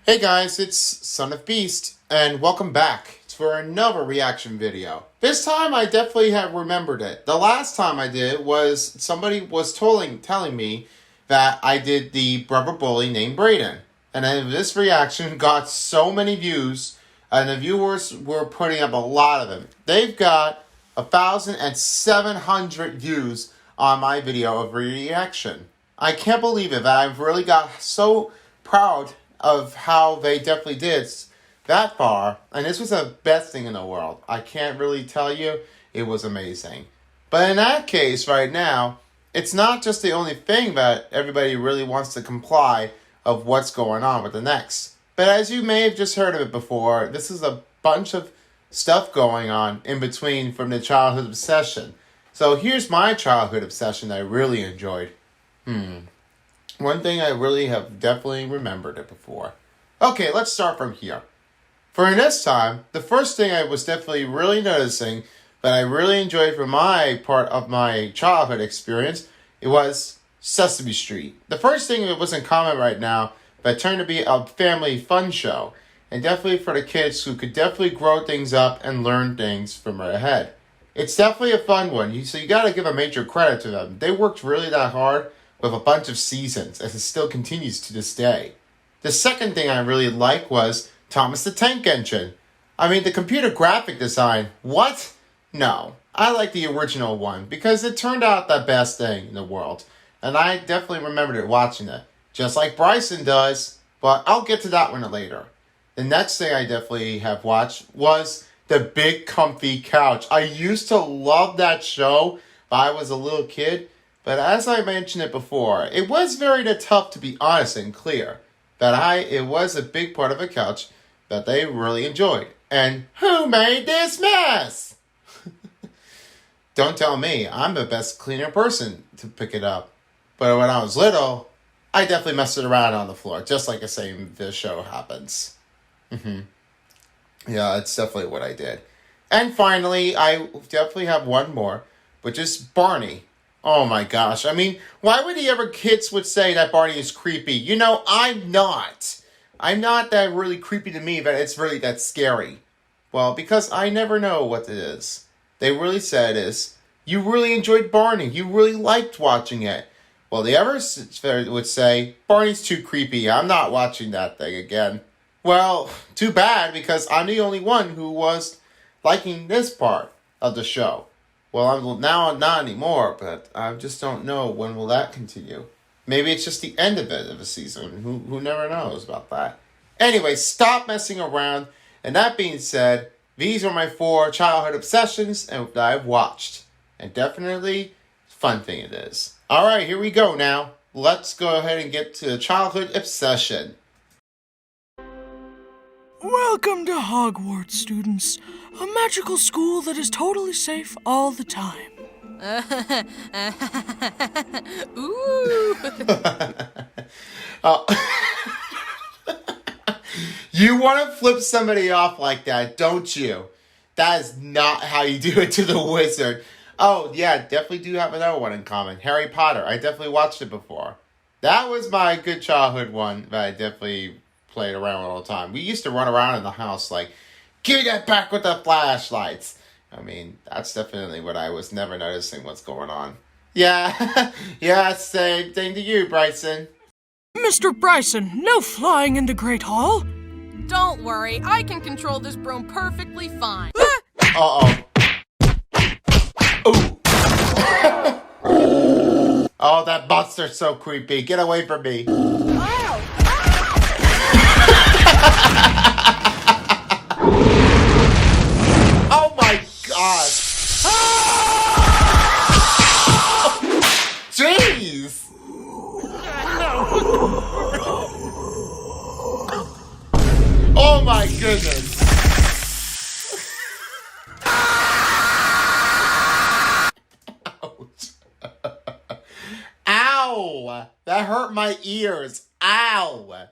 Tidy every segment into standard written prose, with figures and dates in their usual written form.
Hey guys, it's Son of Beast, and welcome back for another reaction video. This time I definitely have remembered it. The last time I did was somebody was telling me that I did the brother bully named Brayden. And then this reaction got so many views, and the viewers were putting up a lot of them. They've got 1,700 views on my video of reaction. I can't believe it, that I've really got so proud of how they definitely did that far, and this was the best thing in the world. I can't really tell you, it was amazing. But in that case, right now, it's not just the only thing that everybody really wants to comply of what's going on with the next. But as you may have just heard of it before, this is a bunch of stuff going on in between from the childhood obsession. So here's my childhood obsession I really enjoyed. One thing I really have definitely remembered it before. Okay, let's start from here. For this time, the first thing I was definitely really noticing that I really enjoyed from my part of my childhood experience, it was Sesame Street. The first thing that wasn't common right now, but turned to be a family fun show. And definitely for the kids who could definitely grow things up and learn things from right ahead. It's definitely a fun one, so you gotta give a major credit to them. They worked really that hard with a bunch of seasons, as it still continues to this day. The second thing I really liked was Thomas the Tank Engine. I mean, the computer graphic design, what? No, I like the original one, because it turned out the best thing in the world. And I definitely remembered it watching it, just like Bryson does, but I'll get to that one later. The next thing I definitely have watched was The Big Comfy Couch. I used to love that show when I was a little kid, but as I mentioned it before, it was very tough to be honest and clear that it was a big part of a couch that they really enjoyed. And who made this mess? Don't tell me, I'm the best cleaner person to pick it up. But when I was little, I definitely messed it around on the floor, just like the same this show happens. Yeah, it's definitely what I did. And finally, I definitely have one more, which is Barney. Oh my gosh, I mean, why would kids would say that Barney is creepy? You know, I'm not. I'm not that really creepy to me that it's really that scary. Well, because I never know what it is. They really said is, you really enjoyed Barney. You really liked watching it. Well, the others would say, Barney's too creepy. I'm not watching that thing again. Well, too bad, because I'm the only one who was liking this part of the show. Well, I'm not anymore, but I just don't know when will that continue. Maybe it's just the end of a season. Who never knows about that. Anyway, stop messing around. And that being said, these are my 4 childhood obsessions that I've watched. And definitely, fun thing it is. Alright, here we go now. Let's go ahead and get to the childhood obsession. Welcome to Hogwarts, students. A magical school that is totally safe all the time. Ooh. You want to flip somebody off like that, don't you? That is not how you do it to the wizard. Oh, yeah, definitely do have another one in common. Harry Potter. I definitely watched it before. That was my good childhood one that I definitely played around all the time. We used to run around in the house like, give me that back with the flashlights. I mean, that's definitely what I was never noticing what's going on. Yeah, yeah, same thing to you, Bryson. Mr. Bryson, no flying into Great Hall. Don't worry, I can control this broom perfectly fine. Uh-oh. Ooh. Oh, that monster's so creepy. Get away from me. Oh my god. Jeez. Oh my goodness. Ouch. Ow. That hurt my ears. Ow.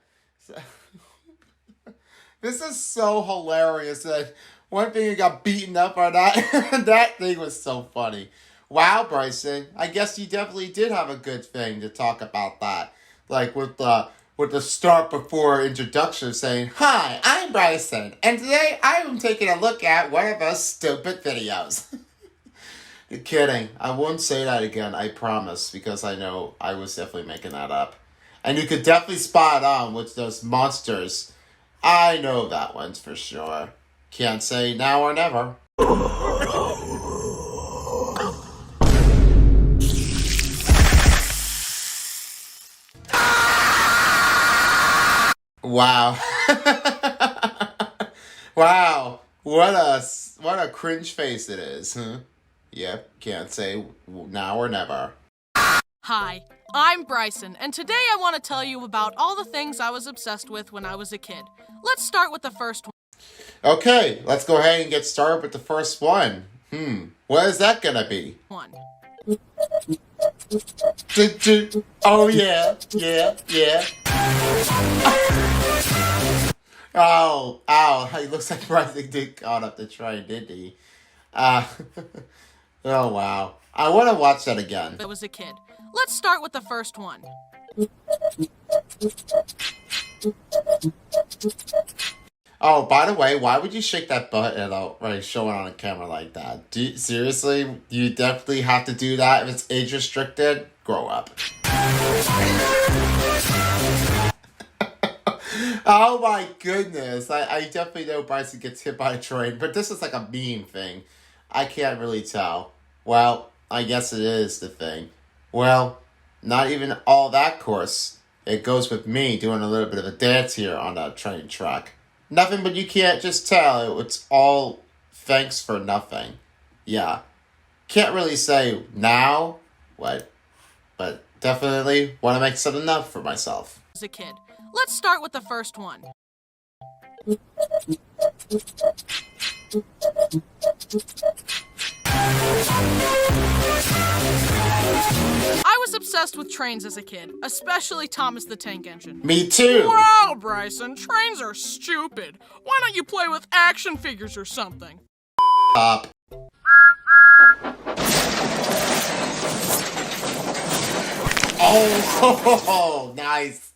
This is so hilarious that one thing you got beaten up on that. That thing was so funny. Wow, Bryson. I guess you definitely did have a good thing to talk about that. Like with with the start before introduction saying, "Hi, I'm Bryson, and today I am taking a look at one of those stupid videos." You're kidding. I won't say that again, I promise, because I know I was definitely making that up. And you could definitely spot on with those monsters. I know that one's for sure. Can't say now or never. Wow. Wow. What a cringe face it is, huh? Yep, can't say now or never. Hi, I'm Bryson, and today I want to tell you about all the things I was obsessed with when I was a kid. Let's start with the first one. Okay, let's go ahead and get started with the first one. What is that gonna be? Oh yeah. Ow, he looks like Bryson did caught up the train, didn't he? Oh wow. I want to watch that again. I was a kid. Let's start with the first one. Oh, by the way, why would you shake that butt and show it on a camera like that? Seriously? You definitely have to do that if it's age restricted? Grow up. Oh my goodness. I definitely know Bryson gets hit by a train, but this is like a meme thing. I can't really tell. Well, I guess it is the thing. Well, not even all that course. It goes with me doing a little bit of a dance here on that train track. Nothing but you can't just tell. It's all thanks for nothing. Yeah. Can't really say now what, but definitely want to make something up for myself. As a kid. Let's start with the first one. I was obsessed with trains as a kid, especially Thomas the Tank Engine. Me too! Wow, Bryson, trains are stupid. Why don't you play with action figures or something? Up. Oh, nice.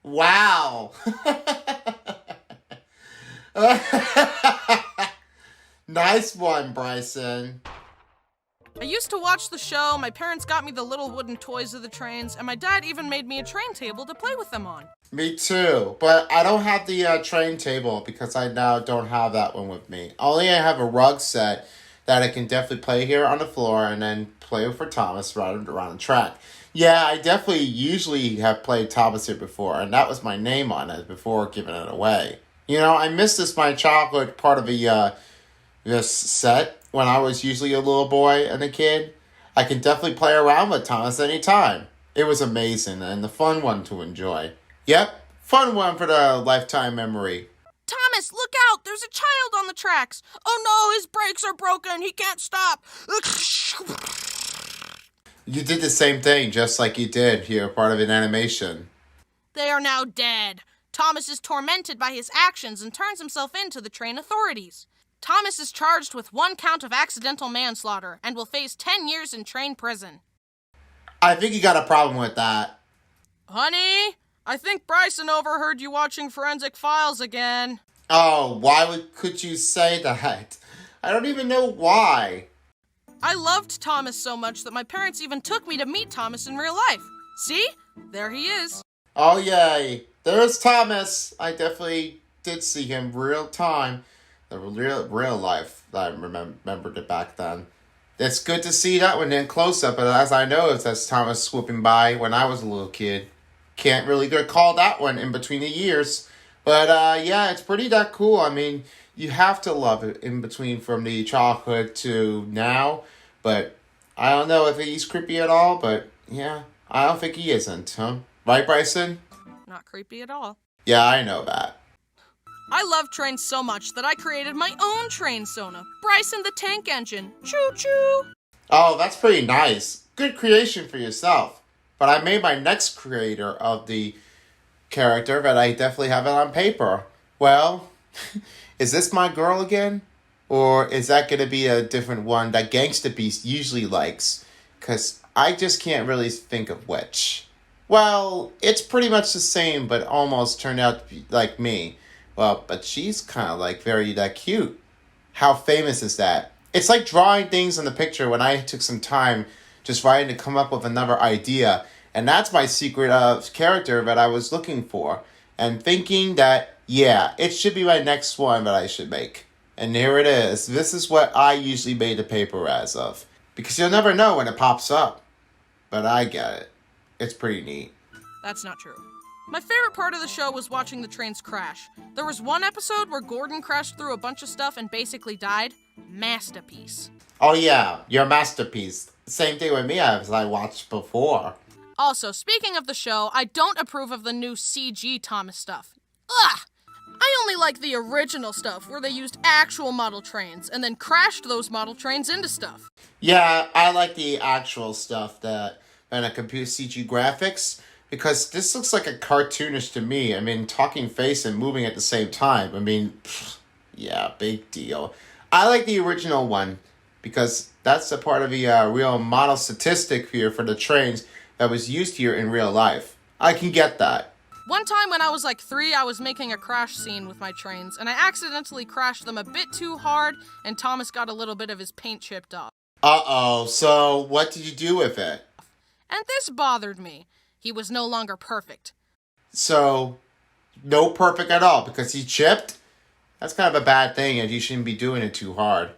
Wow. Nice one, Bryson. I used to watch the show, my parents got me the little wooden toys of the trains, and my dad even made me a train table to play with them on. Me too, but I don't have the train table because I now don't have that one with me. Only I have a rug set that I can definitely play here on the floor and then play for Thomas around the track. Yeah, I definitely usually have played Thomas here before, and that was my name on it before giving it away. You know, I missed this my childhood part of this set when I was usually a little boy and a kid. I can definitely play around with Thomas anytime. It was amazing and a fun one to enjoy. Yep, fun one for the lifetime memory. Thomas, look out! There's a child on the tracks! Oh no, his brakes are broken! He can't stop! You did the same thing, just like you did here, part of an animation. They are now dead. Thomas is tormented by his actions and turns himself in to the train authorities. Thomas is charged with 1 count of accidental manslaughter and will face 10 years in train prison. I think you got a problem with that. Honey, I think Bryson overheard you watching Forensic Files again. Oh, could you say that? I don't even know why. I loved Thomas so much that my parents even took me to meet Thomas in real life. See? There he is. Oh, yay. There's Thomas. I definitely did see him real time. The real life that I remembered it back then. It's good to see that one in close up, but as I know, it's as Thomas swooping by when I was a little kid. Can't really recall that one in between the years. But yeah, it's pretty that cool. I mean, you have to love it in between from the childhood to now. But I don't know if he's creepy at all, but yeah, I don't think he isn't, huh? Right, Bryson? Not creepy at all. Yeah, I know that. I love trains so much that I created my own train sona, Bryson the Tank Engine. Choo-choo! Oh, that's pretty nice. Good creation for yourself. But I made my next creator of the character, but I definitely have it on paper. Well, is this my girl again? Or is that going to be a different one that Gangsta Beast usually likes? Because I just can't really think of which. Well, it's pretty much the same, but almost turned out to be like me. Well, but she's kind of like very that cute. How famous is that? It's like drawing things in the picture when I took some time just writing to come up with another idea. And that's my secret character that I was looking for. And thinking that, yeah, it should be my next one that I should make. And here it is. This is what I usually made the paper as of. Because you'll never know when it pops up. But I get it. It's pretty neat. That's not true. My favorite part of the show was watching the trains crash. There was one episode where Gordon crashed through a bunch of stuff and basically died. Masterpiece. Oh yeah, your masterpiece. Same thing with me as I watched before. Also, speaking of the show, I don't approve of the new CG Thomas stuff. Ugh! I only like the original stuff where they used actual model trains and then crashed those model trains into stuff. Yeah, I like the actual stuff that and a computer CG graphics because this looks like a cartoonish to me. I mean, talking face and moving at the same time. I mean, yeah, big deal. I like the original one because that's a part of the real model statistic here for the trains that was used here in real life. I can get that. One time when I was like 3, I was making a crash scene with my trains, and I accidentally crashed them a bit too hard, and Thomas got a little bit of his paint chipped off. Uh-oh, so what did you do with it? And this bothered me. He was no longer perfect. So, no perfect at all because he chipped? That's kind of a bad thing and you shouldn't be doing it too hard.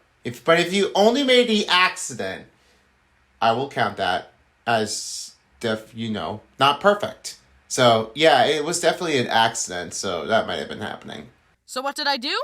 But if you only made the accident, I will count that as, not perfect. So, yeah, it was definitely an accident, so that might have been happening. So what did I do?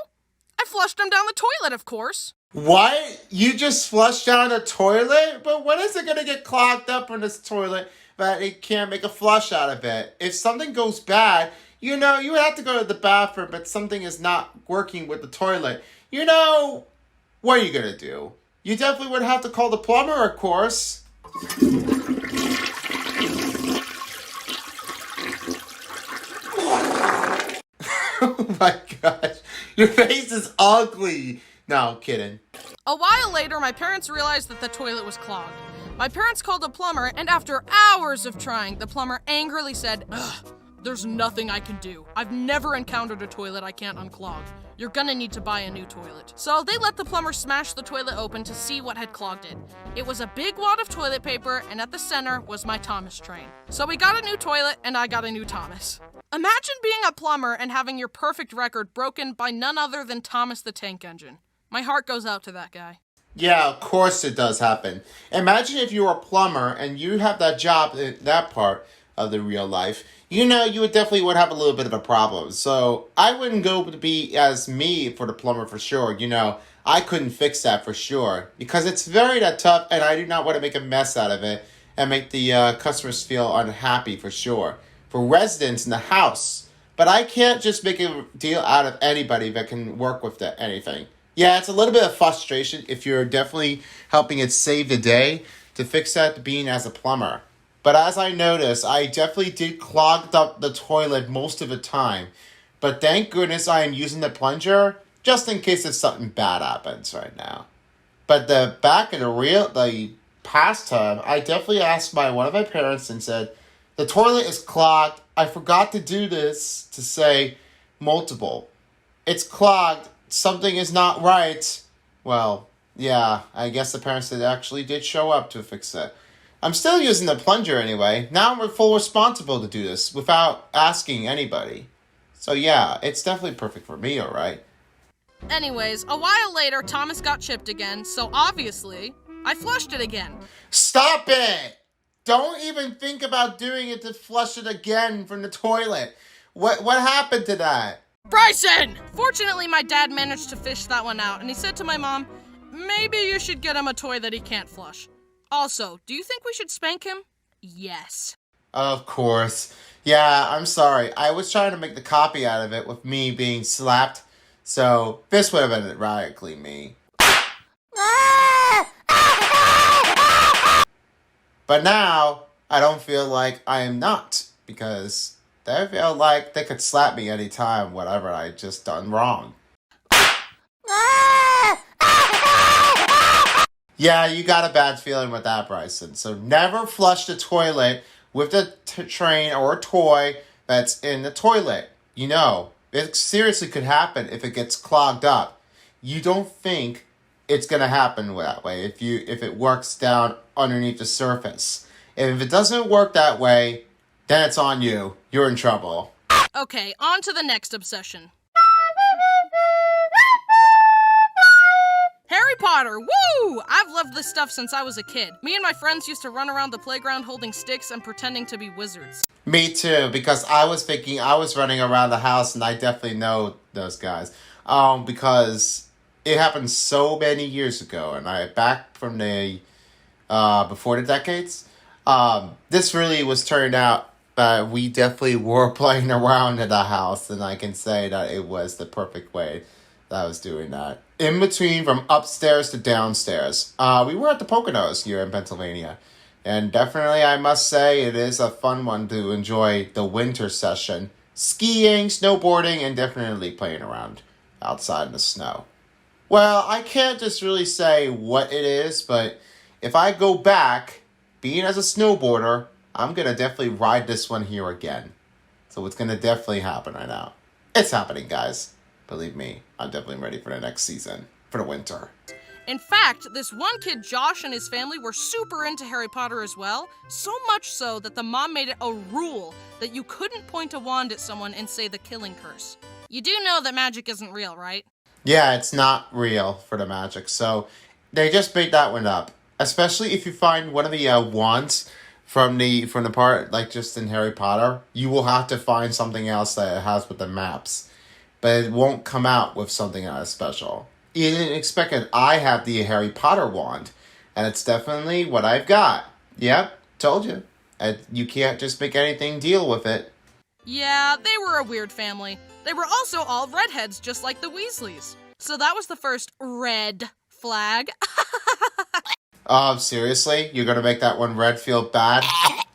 I flushed him down the toilet, of course. What? You just flushed down the toilet? But when is it going to get clogged up in this toilet that it can't make a flush out of it? If something goes bad, you have to go to the bathroom, but something is not working with the toilet. What are you going to do? You definitely would have to call the plumber, of course. Oh my gosh. Your face is ugly. No, kidding. A while later, my parents realized that the toilet was clogged. My parents called a plumber, and after hours of trying, the plumber angrily said, "Ugh, there's nothing I can do. I've never encountered a toilet I can't unclog. You're gonna need to buy a new toilet." So they let the plumber smash the toilet open to see what had clogged it. It was a big wad of toilet paper, and at the center was my Thomas train. So we got a new toilet, and I got a new Thomas. Imagine being a plumber and having your perfect record broken by none other than Thomas the Tank Engine. My heart goes out to that guy. Yeah, of course it does happen. Imagine if you were a plumber and you have that job, that part of the real life. You would definitely have a little bit of a problem. So I wouldn't go to be as me for the plumber for sure. I couldn't fix that for sure because it's very that tough and I do not want to make a mess out of it and make the customers feel unhappy for sure. For residents in the house. But I can't just make a deal out of anybody that can work with anything. Yeah, it's a little bit of frustration if you're definitely helping it save the day to fix that being as a plumber. But as I noticed, I definitely did clog up the toilet most of the time. But thank goodness I am using the plunger just in case if something bad happens right now. But the past time, I definitely asked one of my parents and said, the toilet is clogged. I forgot to do this to say multiple. It's clogged. Something is not right. Well, yeah, I guess the parents actually did show up to fix it. I'm still using the plunger anyway. Now I'm full responsible to do this without asking anybody. So yeah, it's definitely perfect for me, alright? Anyways, a while later, Thomas got chipped again, so obviously, I flushed it again. Stop it! Don't even think about doing it to flush it again from the toilet. What happened to that? Bryson! Fortunately, my dad managed to fish that one out, and he said to my mom, maybe you should get him a toy that he can't flush. Also, do you think we should spank him? Yes. Of course. Yeah, I'm sorry. I was trying to make the copy out of it with me being slapped, so this would have been radically me. But now, I don't feel like I am not, because they feel like they could slap me anytime, whatever I just done wrong. Yeah, you got a bad feeling with that, Bryson. So never flush the toilet with the train or a toy that's in the toilet. You know, it seriously could happen if it gets clogged up. You don't think it's going to happen that way if it works down underneath the surface. If it doesn't work that way, then it's on you. You're in trouble. Okay, on to the next obsession. Harry Potter, woo! I've loved this stuff since I was a kid. Me and my friends used to run around the playground holding sticks and pretending to be wizards. Me too, because I was thinking I was running around the house, and I definitely know those guys. Because it happened so many years ago, and back from the before the decades. This really was turned out. We definitely were playing around in the house, and I can say that it was the perfect way that I was doing that. In between, from upstairs to downstairs, we were at the Poconos here in Pennsylvania. And definitely, I must say, it is a fun one to enjoy the winter session. Skiing, snowboarding, and definitely playing around outside in the snow. Well, I can't just really say what it is, but if I go back, being as a snowboarder, I'm going to definitely ride this one here again. So it's going to definitely happen right now. It's happening, guys. Believe me, I'm definitely ready for the next season, for the winter. In fact, this one kid, Josh, and his family were super into Harry Potter as well, so much so that the mom made it a rule that you couldn't point a wand at someone and say the killing curse. You do know that magic isn't real, right? Yeah, it's not real for the magic, so they just made that one up. Especially if you find one of the wands from the part, like just in Harry Potter, you will have to find something else that it has with the maps. But it won't come out with something that is special. You didn't expect it. I have the Harry Potter wand, and it's definitely what I've got. Yep, told you. You can't just make anything deal with it. Yeah, they were a weird family. They were also all redheads, just like the Weasleys. So that was the first red flag. Seriously? You're gonna make that one red feel bad?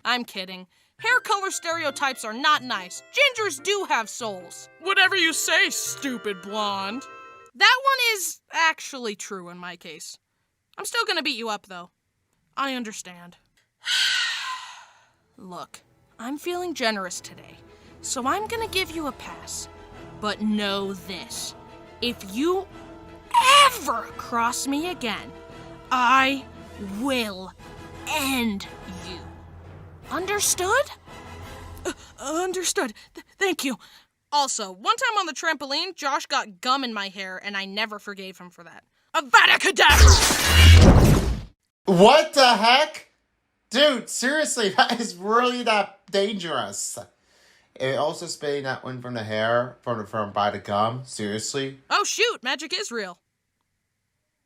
I'm kidding. Hair color stereotypes are not nice. Gingers do have souls. Whatever you say, stupid blonde. That one is actually true in my case. I'm still gonna beat you up, though. I understand. Look, I'm feeling generous today, so I'm gonna give you a pass. But know this. If you ever cross me again, I will end you. Understood? Understood. Thank you. Also, one time on the trampoline, Josh got gum in my hair, and I never forgave him for that. Avada Kedavra! What the heck? Dude, seriously, that is really that dangerous. And also spitting that one from the hair, from by the gum, seriously? Oh shoot, magic is real.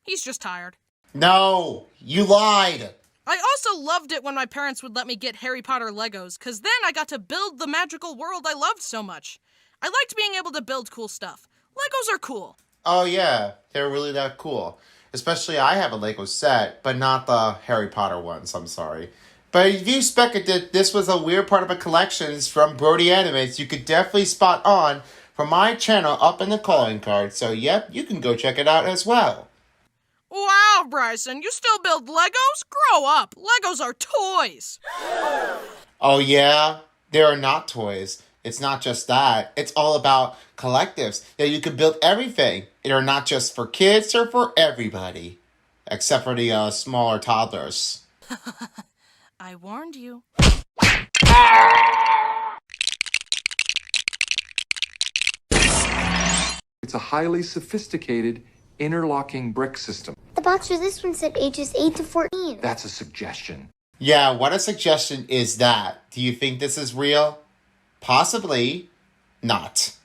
He's just tired. No, you lied. I also loved it when my parents would let me get Harry Potter Legos, because then I got to build the magical world I loved so much. I liked being able to build cool stuff. Legos are cool. Oh yeah, they're really that cool. Especially I have a Lego set, but not the Harry Potter ones, I'm sorry. But if you expected that this was a weird part of a collection from Brody Animates, you could definitely spot on from my channel up in the calling card. So yep, you can go check it out as well. Wow, Bryson, you still build Legos? Grow up. Legos are toys. Oh yeah? They are not toys. It's not just that. It's all about collectives. That you can build everything. They are not just for kids or for everybody. Except for the smaller toddlers. I warned you. It's a highly sophisticated interlocking brick system. The box for this one said ages 8 to 14. That's a suggestion. Yeah, what a suggestion is that? Do you think this is real? Possibly not.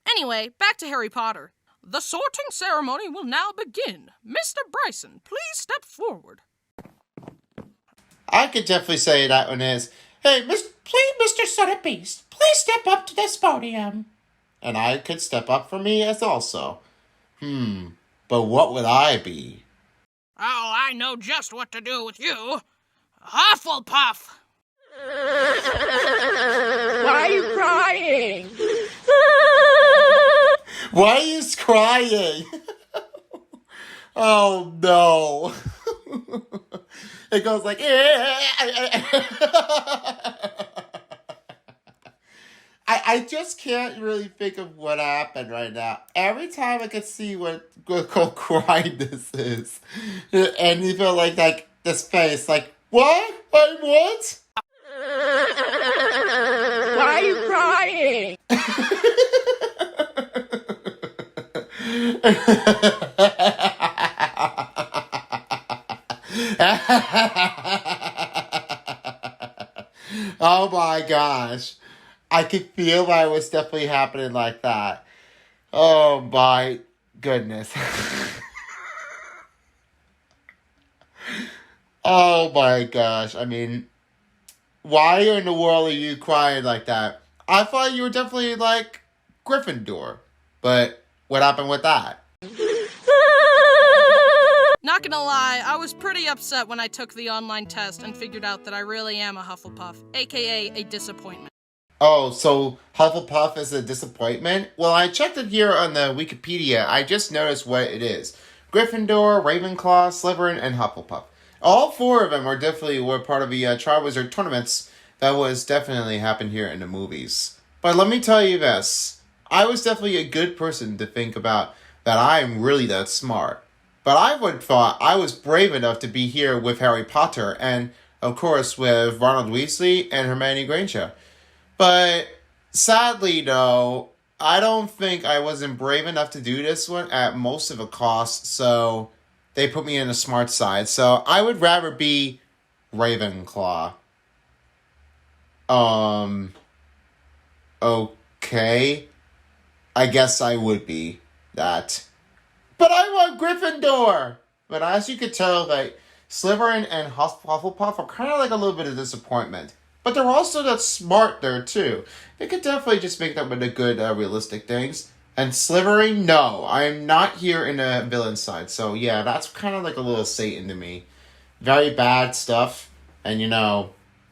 Anyway, back to Harry Potter. The sorting ceremony will now begin. Mr. Bryson, please step forward. I could definitely say that one is, hey, please, Mr. Son of Beast, please step up to this podium. And I could step up for me as also. But what would I be? Oh, I know just what to do with you. Hufflepuff! Why are you crying? Why are you crying? Oh, no. It goes like, I just can't really think of what happened right now. Every time I could see what crying this is. And you feel like this face, like, what? Like, what? Why are you crying? Oh my gosh. I could feel that it was definitely happening like that. Oh my goodness. Oh my gosh. I mean, why in the world are you crying like that? I thought you were definitely like Gryffindor. But what happened with that? Not gonna lie, I was pretty upset when I took the online test and figured out that I really am a Hufflepuff, aka a disappointment. Oh, so Hufflepuff is a disappointment? Well, I checked it here on the Wikipedia. I just noticed what it is. Gryffindor, Ravenclaw, Slytherin, and Hufflepuff. All four of them were part of the Triwizard tournaments that was definitely happened here in the movies. But let me tell you this. I was definitely a good person to think about that I'm really that smart. But I would thought I was brave enough to be here with Harry Potter and, of course, with Ronald Weasley and Hermione Granger. But sadly, though, I don't think I wasn't brave enough to do this one at most of a cost, so they put me in the smart side. So I would rather be Ravenclaw. Okay. I guess I would be that. But I want Gryffindor! But as you could tell, like, Slytherin and Hufflepuff are kind of like a little bit of disappointment. But they're also that smart there, too. They could definitely just make them into good, realistic things. And Slytherin, no. I'm not here in the villain side. So, yeah, that's kind of like a little Satan to me. Very bad stuff. And,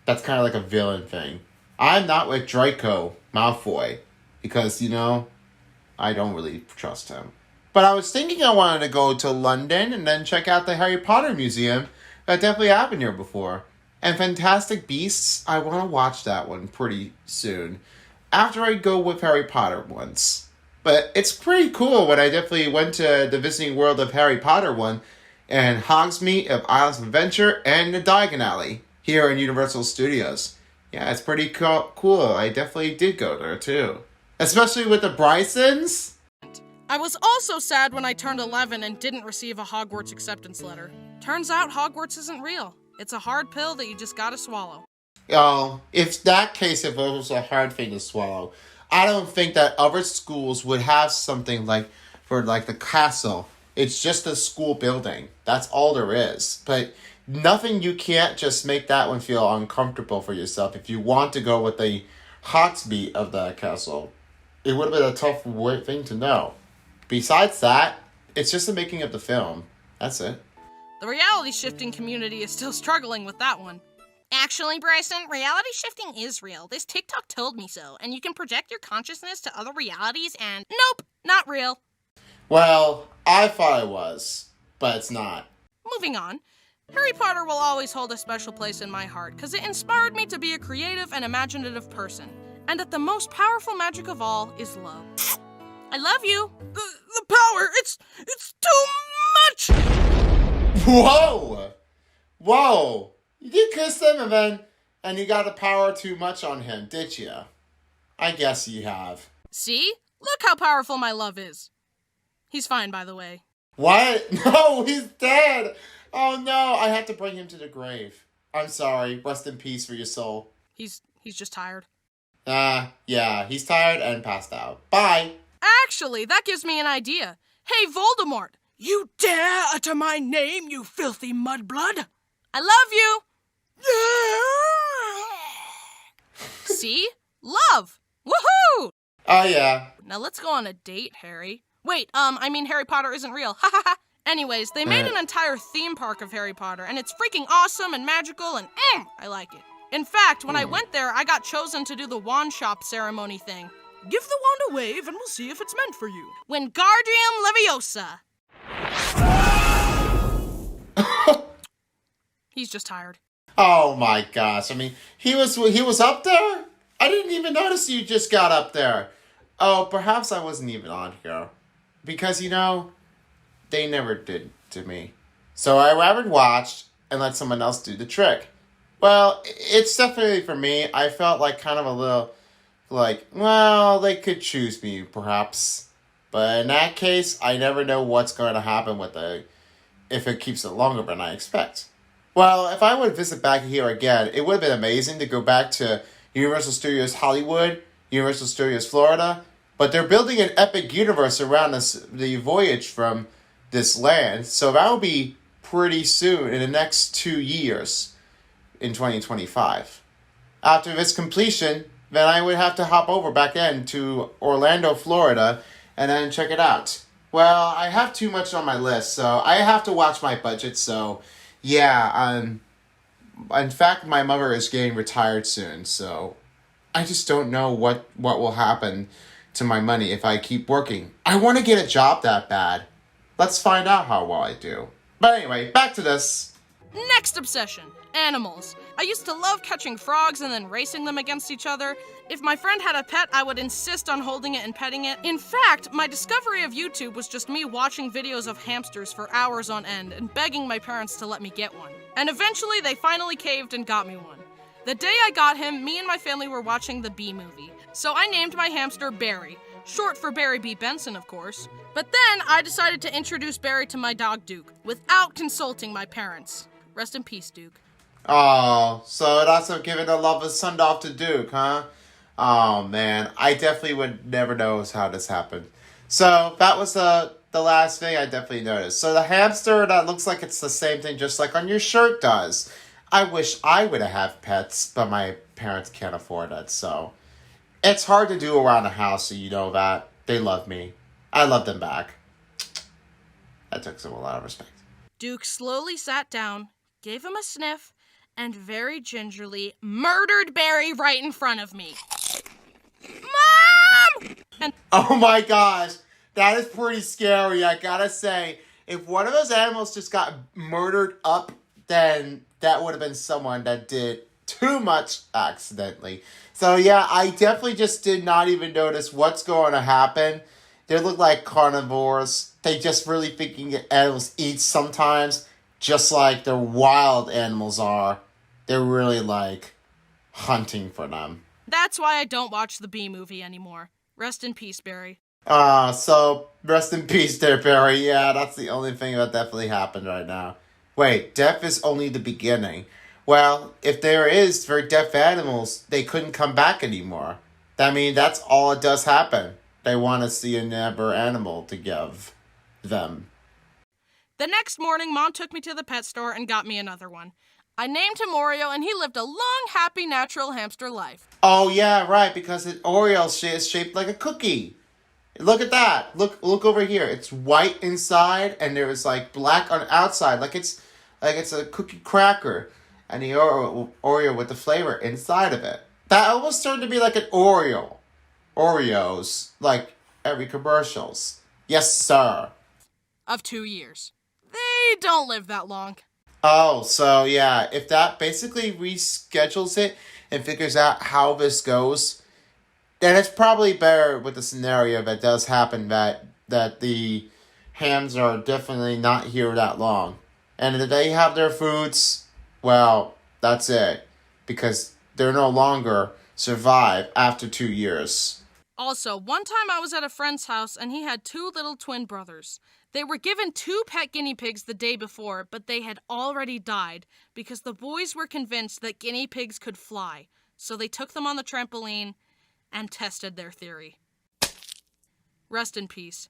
that's kind of like a villain thing. I'm not with Draco Malfoy. Because, I don't really trust him. But I was thinking I wanted to go to London and then check out the Harry Potter Museum. That definitely happened here before. And Fantastic Beasts, I want to watch that one pretty soon. After I go with Harry Potter once. But it's pretty cool when I definitely went to the Visiting World of Harry Potter one. And Hogsmeade of Islands of Adventure and the Diagon Alley. Here in Universal Studios. Yeah, it's pretty cool. I definitely did go there too. Especially with the Brysons. I was also sad when I turned 11 and didn't receive a Hogwarts acceptance letter. Turns out Hogwarts isn't real. It's a hard pill that you just gotta swallow. Oh, if that case, if it was a hard thing to swallow, I don't think that other schools would have something like, for like the castle. It's just a school building. That's all there is. But nothing, you can't just make that one feel uncomfortable for yourself if you want to go with the Hogsmeade of the castle. It would have been a tough thing to know. Besides that, it's just the making of the film. That's it. The reality shifting community is still struggling with that one. Actually, Bryson, reality shifting is real. This TikTok told me so, and you can project your consciousness to other realities and nope, not real. Well, I thought it was, but it's not. Moving on. Harry Potter will always hold a special place in my heart because it inspired me to be a creative and imaginative person. And that the most powerful magic of all is love. I love you. The power, it's too much! Whoa! Whoa! You did kiss him and you got the power too much on him, did you? I guess you have. See? Look how powerful my love is. He's fine, by the way. What? No, he's dead! Oh no, I have to bring him to the grave. I'm sorry. Rest in peace for your soul. He's just tired. Yeah, he's tired and passed out. Bye! Actually, that gives me an idea. Hey, Voldemort! You dare utter my name, you filthy mudblood? I love you! See? Love! Woohoo! Oh yeah. Now let's go on a date, Harry. Wait, Harry Potter isn't real. Ha ha ha! Anyways, they made an entire theme park of Harry Potter, and it's freaking awesome and magical, and I like it. In fact, when I went there, I got chosen to do the wand shop ceremony thing. Give the wand a wave and we'll see if it's meant for you. Wingardium Leviosa! He's just tired. Oh my gosh! I mean, he was up there. I didn't even notice you just got up there. Oh, perhaps I wasn't even on here, because they never did to me. So I rather watched and let someone else do the trick. Well, it's definitely for me. I felt like kind of a little like, well, they could choose me perhaps, but in that case, I never know what's going to happen with if it keeps it longer than I expect. Well, if I would visit back here again, it would have been amazing to go back to Universal Studios Hollywood, Universal Studios Florida, but they're building an epic universe around the voyage from this land, so that will be pretty soon, in the next 2 years, in 2025. After this completion, then I would have to hop over back in to Orlando, Florida, and then check it out. Well, I have too much on my list, so I have to watch my budget, so yeah, in fact, my mother is getting retired soon, so I just don't know what will happen to my money if I keep working. I want to get a job that bad. Let's find out how well I do. But anyway, back to this. Next obsession, animals. I used to love catching frogs and then racing them against each other. If my friend had a pet, I would insist on holding it and petting it. In fact, my discovery of YouTube was just me watching videos of hamsters for hours on end and begging my parents to let me get one. And eventually, they finally caved and got me one. The day I got him, me and my family were watching the Bee Movie. So I named my hamster Barry, short for Barry B. Benson, of course. But then I decided to introduce Barry to my dog Duke, without consulting my parents. Rest in peace, Duke. Oh, so that's what giving the love of send off to Duke, huh? Oh man, I definitely would never know how this happened. So that was the last thing I definitely noticed. So the hamster, that looks like it's the same thing, just like on your shirt does. I wish I would have pets, but my parents can't afford it, so it's hard to do around the house, so you know that. They love me. I love them back. That took some a lot of respect. Duke slowly sat down, gave him a sniff, and very gingerly murdered Barry right in front of me. Mom! And Oh my gosh, that is pretty scary, I gotta say. If one of those animals just got murdered up, then that would have been someone that did too much accidentally. So yeah, I definitely just did not even notice what's going to happen. They look like carnivores. They just really thinking animals eat sometimes, just like the wild animals are. They're really like hunting for them. that's why I don't watch the Bee Movie anymore. Rest in peace, Barry. So rest in peace there, Barry. Yeah, that's the only thing that definitely happened right now. Wait, death is only the beginning. Well, if there is for deaf animals, they couldn't come back anymore. I mean, that's all it does happen. They want to see another animal to give them. The next morning, Mom took me to the pet store and got me another one. I named him Oreo, and he lived a long, happy, natural hamster life. Oh yeah, right, because Oreo is shaped like a cookie. Look at that. Look over here. It's white inside, and there is like black on the outside, like it's a cookie cracker, and the Oreo with the flavor inside of it. That almost turned to be like an Oreos, like every commercials. Yes, sir. Of 2 years. They don't live that long. Oh, so yeah, if that basically reschedules it and figures out how this goes, then it's probably better with the scenario that does happen that the hams are definitely not here that long. And if they have their foods, well, that's it. Because they're no longer survive after 2 years. Also, one time I was at a friend's house and he had 2 little twin brothers. They were given 2 pet guinea pigs the day before, but they had already died because the boys were convinced that guinea pigs could fly. So they took them on the trampoline and tested their theory. Rest in peace.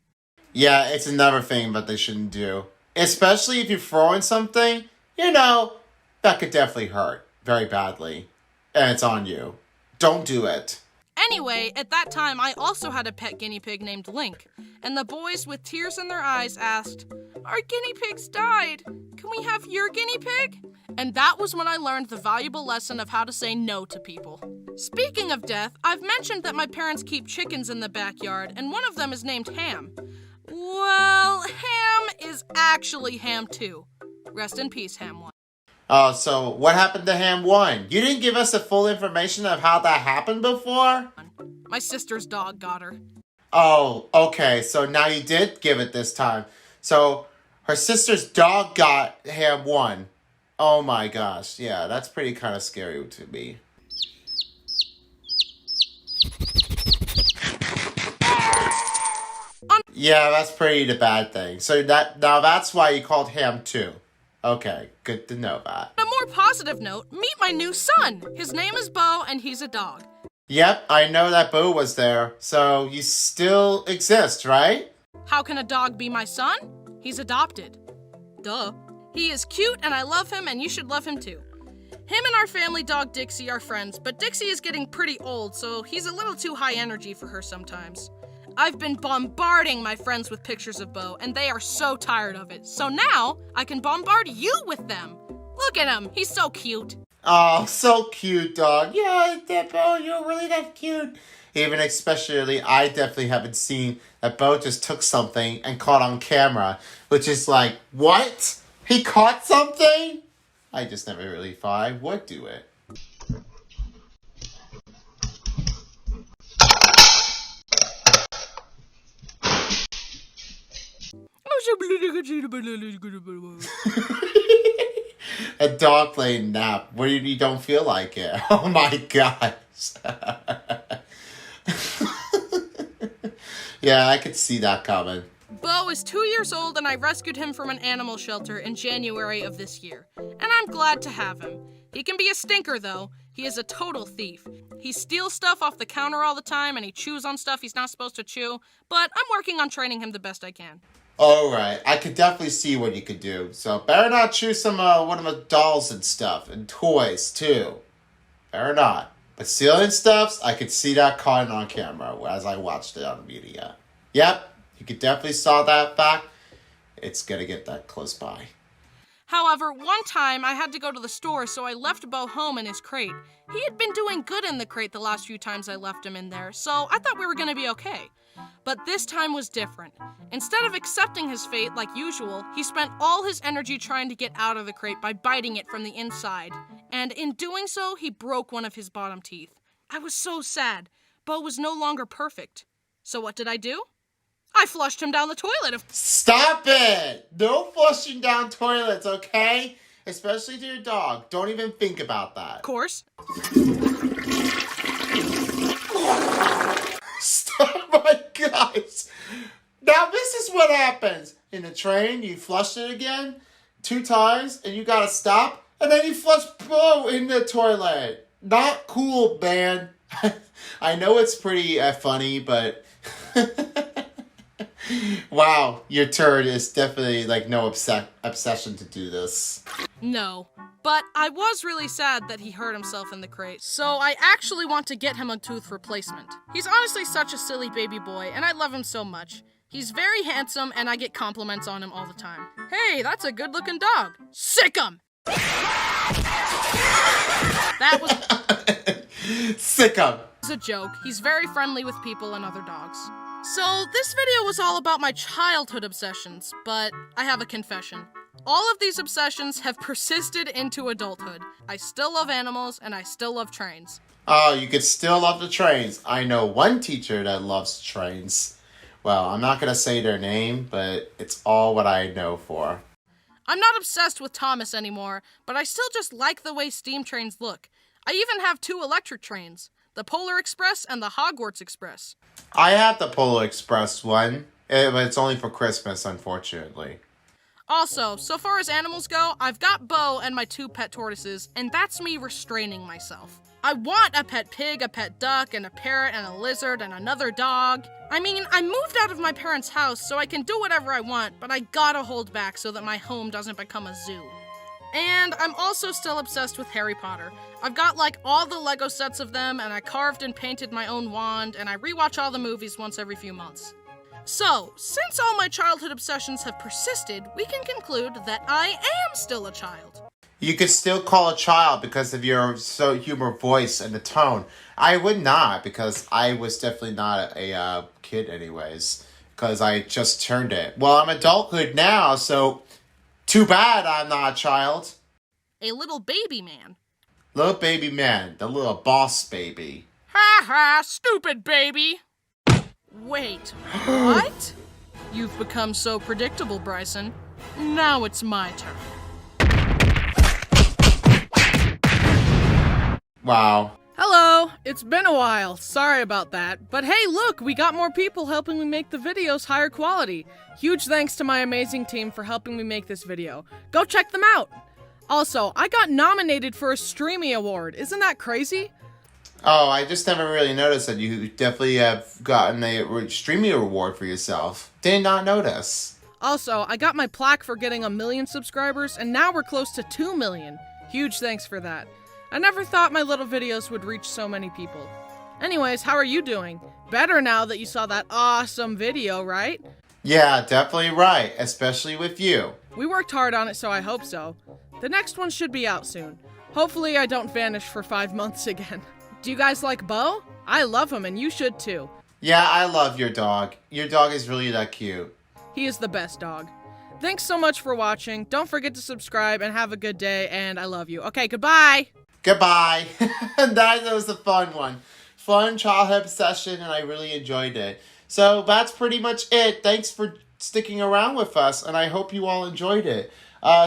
Yeah, it's another thing that they shouldn't do. Especially if you're throwing something, that could definitely hurt very badly. And it's on you. Don't do it. Anyway, at that time, I also had a pet guinea pig named Link, and the boys with tears in their eyes asked, "Our guinea pigs died. Can we have your guinea pig?" And that was when I learned the valuable lesson of how to say no to people. Speaking of death, I've mentioned that my parents keep chickens in the backyard, and one of them is named Ham. Well, Ham is actually Ham 2. Rest in peace, Ham 1. Oh, so what happened to Ham 1? You didn't give us the full information of how that happened before? My sister's dog got her. Oh, okay. So now you did give it this time. So her sister's dog got Ham 1. Oh my gosh. Yeah, that's pretty kind of scary to me. Yeah, that's pretty the bad thing. So that's why you called Ham 2. Okay, good to know that. On a more positive note, meet my new son. His name is Bo, and he's a dog. Yep, I know that Boo was there. So you still exist, right? How can a dog be my son? He's adopted. Duh. He is cute, and I love him, and you should love him too. Him and our family dog Dixie are friends, but Dixie is getting pretty old, so he's a little too high energy for her sometimes. I've been bombarding my friends with pictures of Bo, and they are so tired of it. So now, I can bombard you with them. Look at him, he's so cute. Oh, so cute, dog. Yeah, Bo, you're really that cute. Even especially, I definitely haven't seen that Bo just took something and caught on camera, which is like, what? He caught something? I just never really thought I would do it. A dog playing nap. What do you don't feel like it? Oh my gosh. Yeah, I could see that coming. Bo is 2 years old, and I rescued him from an animal shelter in January of this year. And I'm glad to have him. He can be a stinker, though. He is a total thief. He steals stuff off the counter all the time, and he chews on stuff he's not supposed to chew. But I'm working on training him the best I can. Alright, I could definitely see what you could do. So better not choose some one of the dolls and stuff, and toys too. Better not. But stealing stuffs, I could see that caught on camera as I watched it on the media. Yep, you could definitely saw that back. It's gonna get that close by. However, one time I had to go to the store, so I left Bo home in his crate. He had been doing good in the crate the last few times I left him in there, so I thought we were gonna be okay. But this time was different. Instead of accepting his fate like usual, he spent all his energy trying to get out of the crate by biting it from the inside. And in doing so, he broke one of his bottom teeth. I was so sad. Bo was no longer perfect. So what did I do? I flushed him down the toilet. Stop it! No flushing down toilets, okay? Especially to your dog. Don't even think about that. Of course. Stop, my gosh. Now this is what happens. In the train, you flush it again 2 times, and you gotta stop, and then you flush Bo in the toilet. Not cool, man. I know it's pretty funny, but... Wow, your turd is definitely like no obsession to do this. No, but I was really sad that he hurt himself in the crate, so I actually want to get him a tooth replacement. He's honestly such a silly baby boy, and I love him so much. He's very handsome, and I get compliments on him all the time. Hey, that's a good-looking dog. Sick him! That was Sick him. a joke. He's very friendly with people and other dogs. So, this video was all about my childhood obsessions, but I have a confession. All of these obsessions have persisted into adulthood. I still love animals, and I still love trains. Oh, you could still love the trains. I know one teacher that loves trains. Well, I'm not going to say their name, but it's all what I know for. I'm not obsessed with Thomas anymore, but I still just like the way steam trains look. I even have 2 electric trains, the Polar Express and the Hogwarts Express. I have the Polar Express one, but it's only for Christmas, unfortunately. Also, so far as animals go, I've got Bo and my 2 pet tortoises, and that's me restraining myself. I want a pet pig, a pet duck, and a parrot, and a lizard, and another dog. I mean, I moved out of my parents' house, so I can do whatever I want, but I gotta hold back so that my home doesn't become a zoo. And I'm also still obsessed with Harry Potter. I've got like all the Lego sets of them, and I carved and painted my own wand, and I rewatch all the movies once every few months. So, since all my childhood obsessions have persisted, we can conclude that I am still a child. You could still call a child because of your humor voice and the tone. I would not, because I was definitely not a kid anyways, because I just turned it. Well, I'm adulthood now, so too bad I'm not a child. a little baby man. Little baby man, the little boss baby. Ha ha, stupid baby! Wait, what? You've become so predictable, Bryson. Now it's my turn. Wow. Hello! It's been a while. Sorry about that. But hey, look, we got more people helping me make the videos higher quality. Huge thanks to my amazing team for helping me make this video. Go check them out! Also, I got nominated for a Streamy Award. Isn't that crazy? Oh, I just never really noticed that you definitely have gotten a streaming reward for yourself. Did not notice. Also, I got my plaque for getting 1 million subscribers, and now we're close to 2 million. Huge thanks for that. I never thought my little videos would reach so many people. Anyways, how are you doing? Better now that you saw that awesome video, right? Yeah, definitely right, especially with you. We worked hard on it, so I hope so. The next one should be out soon. Hopefully I don't vanish for 5 months again. Do you guys like Bo? I love him, and you should too. Yeah, I love your dog. Your dog is really that cute. He is the best dog. Thanks so much for watching. Don't forget to subscribe and have a good day, and I love you. Okay, goodbye! Goodbye. That was a fun one. Fun childhood obsession, and I really enjoyed it. So that's pretty much it. Thanks for sticking around with us, and I hope you all enjoyed it.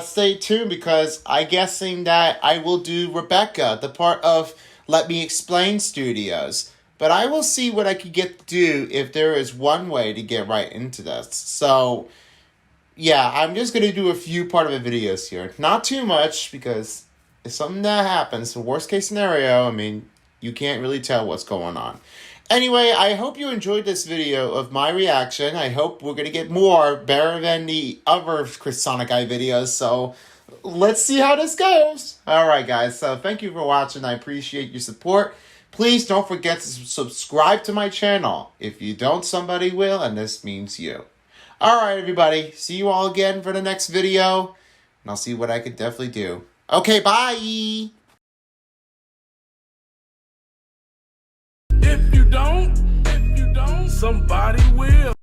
Stay tuned, because I'm guessing that I will do Rebecca, the part of Let Me Explain Studios. But I will see what I can get to do if there is one way to get right into this. So, yeah, I'm just going to do a few part of the videos here. Not too much, because if something that happens, the worst case scenario, I mean, you can't really tell what's going on. Anyway, I hope you enjoyed this video of my reaction. I hope we're going to get more better than the other Chris Sonic Eye videos. So, let's see how this goes. Alright, guys. So, thank you for watching. I appreciate your support. Please don't forget to subscribe to my channel. If you don't, somebody will, and this means you. Alright, everybody. See you all again for the next video. And I'll see what I can definitely do. Okay, bye! If you don't, somebody will.